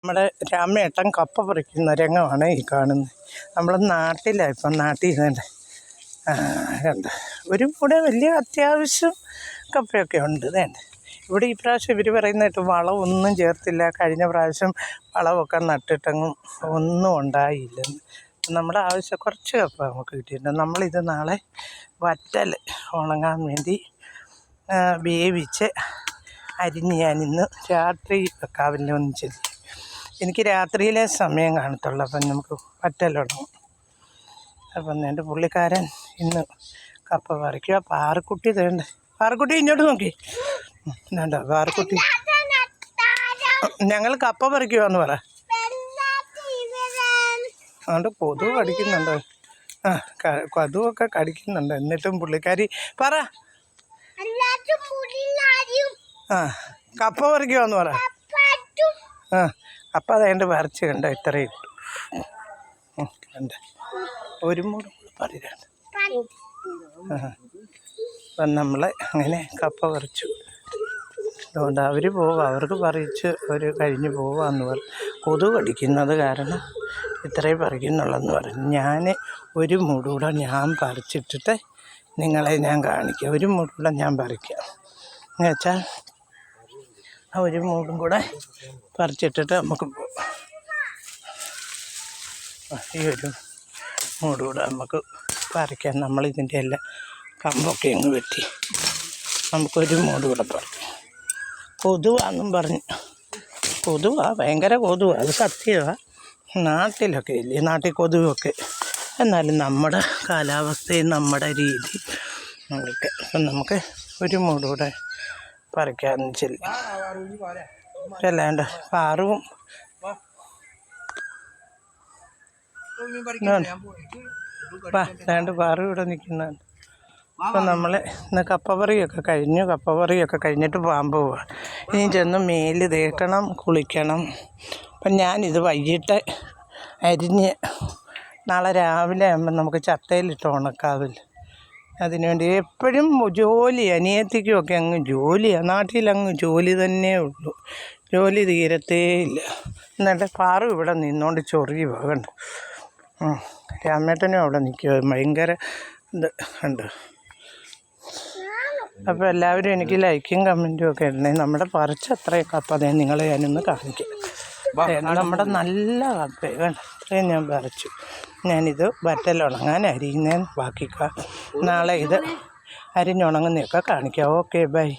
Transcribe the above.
നമ്മുടെ രാമേട്ടൻ കപ്പ പറിക്കുന്ന രംഗമാണ് ഈ കാണുന്നത്. നമ്മൾ നാട്ടിലാണ്, ഇപ്പം നാട്ടിൽ ഇരുന്നുണ്ട് കണ്ട് ഒരു കൂടെ വലിയ അത്യാവശ്യം കപ്പയൊക്കെ ഉണ്ട്. വേണ്ട ഇവിടെ ഈ പ്രാവശ്യം ഇവർ പറയുന്നതായിട്ട് വളമൊന്നും ചേർത്തില്ല, കഴിഞ്ഞ പ്രാവശ്യം വളമൊക്കെ നട്ടിട്ടെങ്ങും ഒന്നും ഉണ്ടായില്ലെന്ന്. നമ്മുടെ ആവശ്യം കുറച്ച് കപ്പ നമുക്ക് കിട്ടിയിട്ടുണ്ട്. നമ്മളിത് നാളെ വറ്റൽ ഉണങ്ങാൻ വേണ്ടി വേവിച്ച് അരിഞ്ഞ് ഞാനിന്ന് രാത്രി വെക്കാവില്ല ഒന്നും ചെയ്തു. എനിക്ക് രാത്രിയിലെ സമയം കാണത്തുള്ളൂ, അപ്പം നമുക്ക് വറ്റലുണങ്ങും. അപ്പം എൻ്റെ പുള്ളിക്കാരൻ ഇന്ന് കപ്പ പറിക്കുക. പാറക്കുട്ടി തേണ്ട, പാറക്കുട്ടി ഇങ്ങോട്ട് നോക്കി വേണ്ട. പാറക്കുട്ടി ഞങ്ങൾ കപ്പ പറിക്കുവാന്ന് പറ. അതുകൊണ്ട് കൊതുക് കടിക്കുന്നുണ്ട്, കൊതുവൊക്കെ കടിക്കുന്നുണ്ട്. എന്നിട്ടും പുള്ളിക്കാരി പറ കപ്പ പറിക്കുവാന്ന് പറ. കപ്പ അതേണ്ട പറിച്ച് കണ്ട ഇത്രയും കണ്ട ഒരു മൂട് പറയാണ്ട്. അപ്പം നമ്മൾ അങ്ങനെ കപ്പ പറിച്ചു. അതുകൊണ്ട് അവർ പോവുക, അവർക്ക് പറിച്ച് അവർ കഴിഞ്ഞ് പോവാന്ന് പറഞ്ഞു. കൊതുക് കടിക്കുന്നത് കാരണം ഇത്രയും പറിക്കുന്നുള്ളെന്ന് പറഞ്ഞു. ഞാൻ ഒരു മൂടൂടെ ഞാൻ പറിച്ചിട്ടിട്ട് നിങ്ങളെ ഞാൻ കാണിക്കാം. ഒരു മൂടൂടെ ഞാൻ പറിക്കാം എന്ന് വെച്ചാൽ ആ ഒരു മൂടും കൂടെ പറിച്ചിട്ടിട്ട് നമുക്ക് പോകാം. ഈ ഒരു മൂടുകൂടെ നമുക്ക് പറിക്കാം. നമ്മളിതിൻ്റെ എല്ലാം കമ്പൊക്കെ അങ്ങ് വെട്ടി നമുക്കൊരു മൂടുകൂടെ പറിക്കാം. കൊതുവാന്നും പറഞ്ഞു, കൊതുവാ, ഭയങ്കര കൊതുവാ, അത് സത്യമാണ്. നാട്ടിലൊക്കെ ഇല്ലേ, നാട്ടിൽ കൊതുവൊക്കെ. എന്നാലും നമ്മുടെ കാലാവസ്ഥയും നമ്മുടെ രീതി നമുക്ക് അപ്പം നമുക്ക് ഒരു മൂടുകൂടെ പറിക്കാമെന്ന് ചെല്ലും. അല്ലാണ്ട് പാറുവും അല്ലാണ്ട് പാറും ഇവിടെ നിൽക്കുന്നതാണ്. അപ്പം നമ്മൾ ഇന്ന് കപ്പപറിയൊക്കെ കഴിഞ്ഞു. കപ്പപറിയൊക്കെ കഴിഞ്ഞിട്ട് പോകാൻ പോവുക. ഇനി ചെന്ന് മേല് തേക്കണം, കുളിക്കണം. അപ്പം ഞാനിത് വൈകിട്ട് അരിഞ്ഞ് നാളെ രാവിലെ ആകുമ്പം നമുക്ക് ചത്തയിലിട്ട് ഉണക്കാവില്ല. അതിനുവേണ്ടി എപ്പോഴും ജോലി, അനിയത്തിക്കുമൊക്കെ അങ്ങ് ജോലിയാണ്. നാട്ടിലങ്ങ് ജോലി തന്നെ ഉള്ളൂ, ജോലി തീരത്തേ ഇല്ല. എന്നിട്ട് പാറു ഇവിടെ നിന്നുകൊണ്ട് ചൊറിയുക കണ്ട്. രാമേട്ടനും അവിടെ നിൽക്കുക, ഭയങ്കര ഇത് ഉണ്ട്. അപ്പോൾ എല്ലാവരും എനിക്ക് ലൈക്കും കമൻറ്റും ഒക്കെ ഇടണേ. നമ്മുടെ പറിച്ച അത്രയും കപ്പ അതേ നിങ്ങളെ ഞാനൊന്ന് കാണിക്കാം. നമ്മുടെ നല്ല കപ്പ വേണ്ട, അത്രയും ഞാൻ പറിച്ചു. ഞാനിത് വറ്റലുണങ്ങാൻ അരിയുന്നതിന് ബാക്കി നാളെ ഇത് അരിഞ്ഞുണങ്ങുന്നതൊക്കെ കാണിക്കാം. Okay, by.